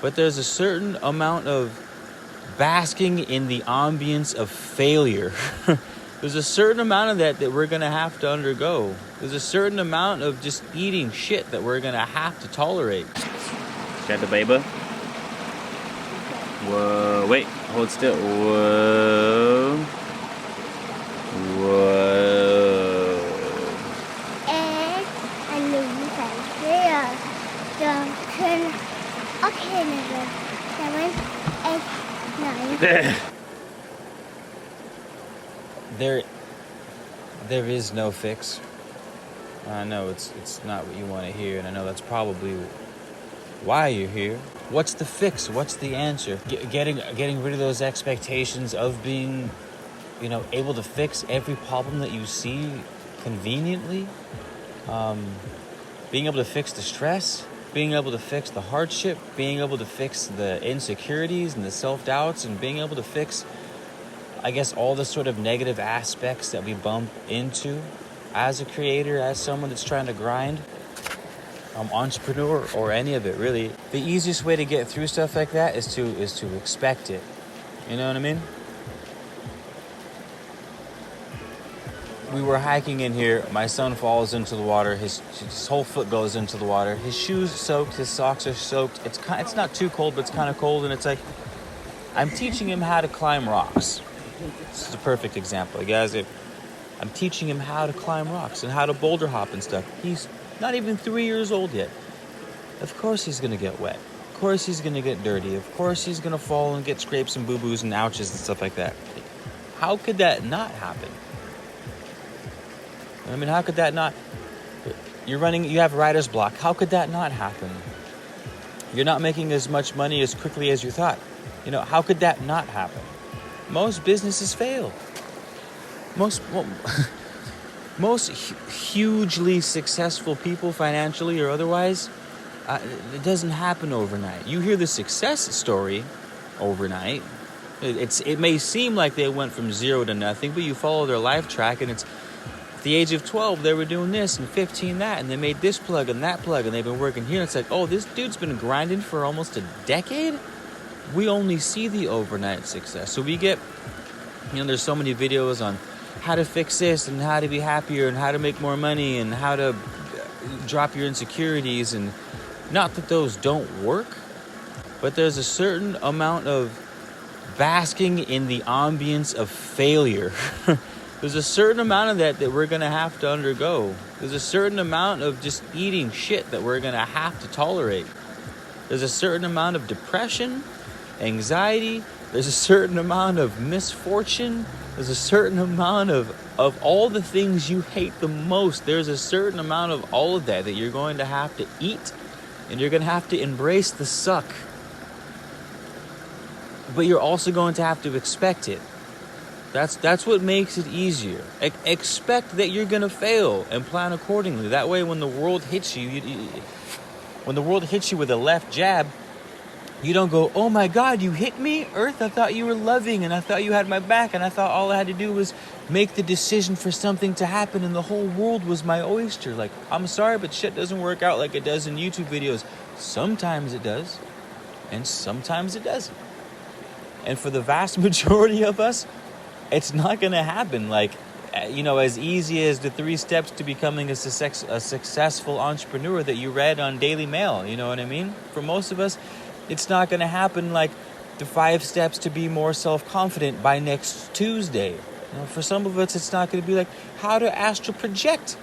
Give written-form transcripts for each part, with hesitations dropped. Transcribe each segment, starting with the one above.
but there's a certain amount of basking in the ambience of failure. There's a certain amount of that we're going to have to undergo. There's a certain amount of just eating shit that we're going to have to tolerate. Got the baby? Whoa, wait, hold still. Whoa. Whoa. And a new here. Okay, 7, 8, 9. There is no fix. I know it's not what you want to hear, and I know that's probably why you're here. What's the fix? What's the answer? Getting rid of those expectations of being, able to fix every problem that you see conveniently. Being able to fix the stress, being able to fix the hardship, being able to fix the insecurities and the self-doubts, and being able to fix, I guess, all the sort of negative aspects that we bump into as a creator, as someone that's trying to grind, entrepreneur, or any of it, really. The easiest way to get through stuff like that is to expect it. You know what I mean? We were hiking in here. My son falls into the water. His whole foot goes into the water. His shoes soaked. His socks are soaked. It's not too cold, but it's kind of cold. And it's like, I'm teaching him how to climb rocks. This is a perfect example, guys. I'm teaching him how to climb rocks and how to boulder hop and stuff. He's not even 3 years old yet. Of course he's going to get wet. Of course he's going to get dirty. Of course he's going to fall and get scrapes and boo-boos and ouches and stuff like that. How could that not happen? I mean, how could that not? You have writer's block. How could that not happen? You're not making as much money as quickly as you thought. How could that not happen? Most businesses fail. Most hugely successful people, financially or otherwise, it doesn't happen overnight. You hear the success story overnight. It may seem like they went from 0 to nothing, but you follow their life track, and it's at the age of 12 they were doing this, and 15 that, and they made this plug and that plug, and they've been working here. It's like, oh, this dude's been grinding for almost a decade. We only see the overnight success. So we get, there's so many videos on how to fix this and how to be happier and how to make more money and how to drop your insecurities. And not that those don't work, but there's a certain amount of basking in the ambience of failure. There's a certain amount of that we're going to have to undergo. There's a certain amount of just eating shit that we're going to have to tolerate. There's a certain amount of depression, anxiety. There's a certain amount of misfortune. There's a certain amount of all the things you hate the most. There's a certain amount of all of that you're going to have to eat, and you're going to have to embrace the suck. But you're also going to have to expect it. That's what makes it easier. Expect that you're going to fail and plan accordingly. That way when the world hits you, when the world hits you with a left jab, you don't go, oh my God, you hit me, Earth? I thought you were loving, and I thought you had my back, and I thought all I had to do was make the decision for something to happen, and the whole world was my oyster. Like, I'm sorry, but shit doesn't work out like it does in YouTube videos. Sometimes it does, and sometimes it doesn't. And for the vast majority of us, it's not going to happen. Like, as easy as the 3 steps to becoming a successful entrepreneur that you read on Daily Mail. You know what I mean? For most of us, it's not going to happen like the 5 steps to be more self-confident by next Tuesday. For some of us, it's not going to be like how to astral project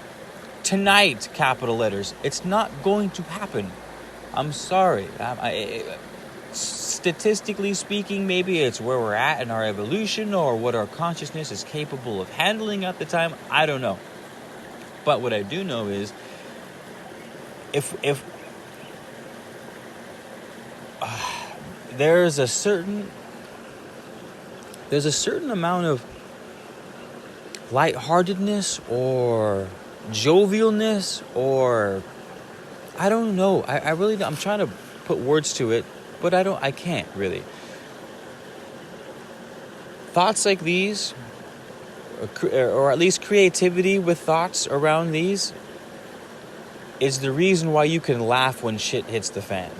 tonight, capital letters. It's not going to happen. I'm sorry. Statistically speaking, maybe it's where we're at in our evolution or what our consciousness is capable of handling at the time. I don't know. But what I do know is if there's a certain amount of lightheartedness or jovialness, or I don't know. I really, I'm trying to put words to it, but I can't really. Thoughts like these, or at least creativity with thoughts around these, is the reason why you can laugh when shit hits the fan.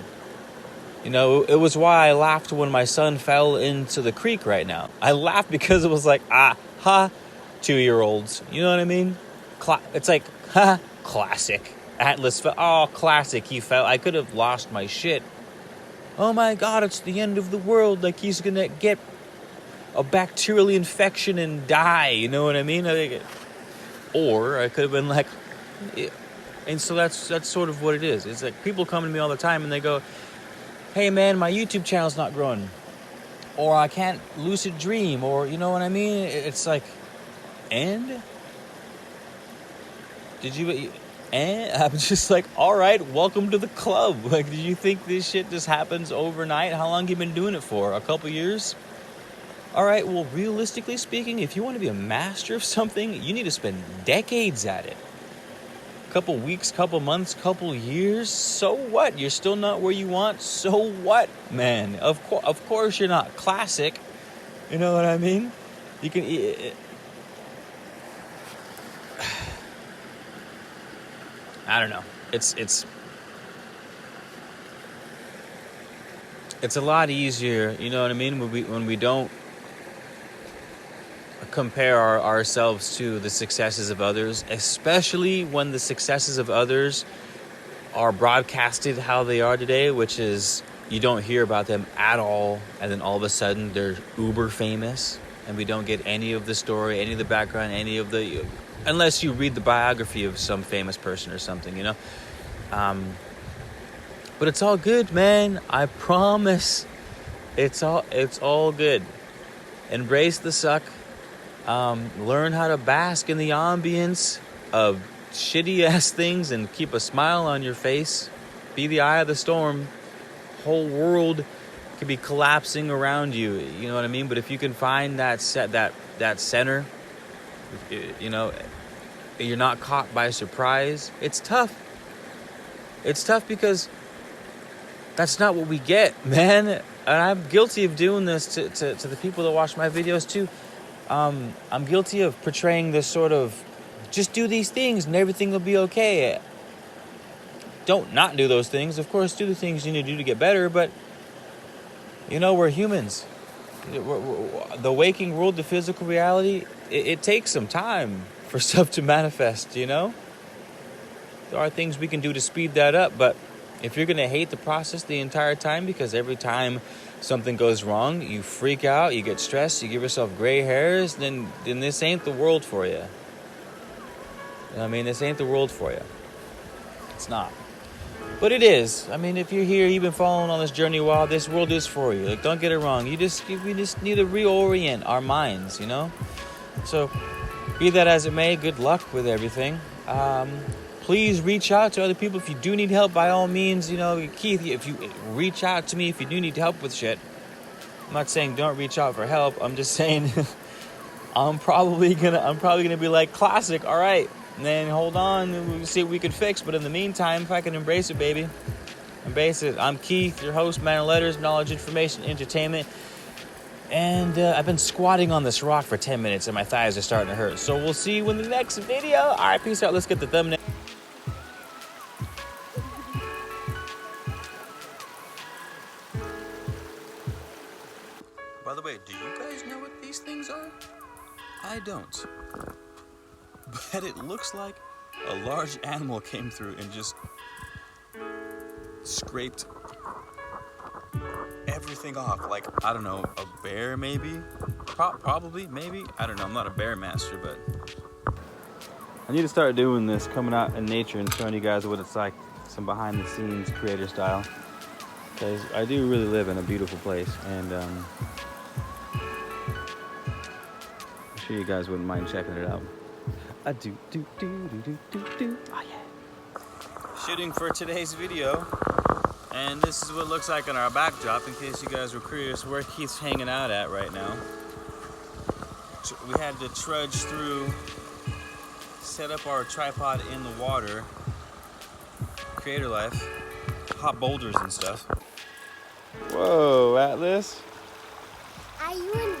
You know, it was why I laughed when my son fell into the creek right now. I laughed because it was like, 2-year-olds. You know what I mean? It's like, classic. Atlas fell. Oh, classic. He fell. I could have lost my shit. Oh my God, it's the end of the world. Like, he's gonna get a bacterial infection and die. You know what I mean? Or I could have been like, and so that's sort of what it is. It's like people come to me all the time and they go, hey man, my YouTube channel's not growing, or I can't lucid dream, or you know what I mean? It's like, and I'm just like, all right, welcome to the club. Like, did you think this shit just happens overnight? How long have you been doing it for? A couple years? All right, well, realistically speaking, if you want to be a master of something, you need to spend decades at it. Couple weeks, couple months, couple years. So what? You're still not where you want. So what, man? Of course you're not. Classic. You know what I mean? You can. I don't know. It's a lot easier. You know what I mean? When we don't compare ourselves to the successes of others, especially when the successes of others are broadcasted how they are today, which is you don't hear about them at all, and then all of a sudden they're uber famous, and we don't get any of the story, any of the background, any of the, unless you read the biography of some famous person or something, you know. But it's all good, man. I promise. It's all good. Embrace the suck. Learn how to bask in the ambience of shitty ass things and keep a smile on your face. Be the eye of the storm. Whole world could be collapsing around you. You know what I mean? But if you can find that center, you know, you're not caught by surprise. It's tough. It's tough because that's not what we get, man. And I'm guilty of doing this to the people that watch my videos too. I'm guilty of portraying this sort of, just do these things and everything will be okay. Don't not do those things. Of course, do the things you need to do to get better, but, you know, we're humans. The waking world, the physical reality, it takes some time for stuff to manifest, you know? There are things we can do to speed that up, but if you're going to hate the process the entire time because every time something goes wrong, you freak out, you get stressed, you give yourself gray hairs, then this ain't the world for you. You know what I mean? This ain't the world for you. It's not. But it is. I mean, if you're here, you've been following on this journey a while, this world is for you. Like, don't get it wrong. We just need to reorient our minds, you know? So, be that as it may, good luck with everything. Please reach out to other people. If you do need help, by all means, you know, Keith, if you reach out to me if you do need help with shit. I'm not saying don't reach out for help. I'm just saying I'm probably gonna be like, classic, all right. And then hold on, we'll see what we can fix. But in the meantime, if I can embrace it, baby, embrace it. I'm Keith, your host, man of letters, knowledge, information, entertainment. And I've been squatting on this rock for 10 minutes and my thighs are starting to hurt. So we'll see you in the next video. All right, peace out. Let's get the thumbnail. By the way, do you guys know what these things are? I don't. But it looks like a large animal came through and just scraped everything off. Like, I don't know, a bear maybe? Probably, maybe? I don't know, I'm not a bear master, but I need to start doing this, coming out in nature and showing you guys what it's like, some behind the scenes creator style. Because I do really live in a beautiful place, and I'm sure you guys wouldn't mind checking it out. I do. Oh yeah. Shooting for today's video, and this is what it looks like on our backdrop. In case you guys were curious where Keith's hanging out at right now. We had to trudge through, set up our tripod in the water, creator life, hot boulders and stuff. Whoa, Atlas. Are you in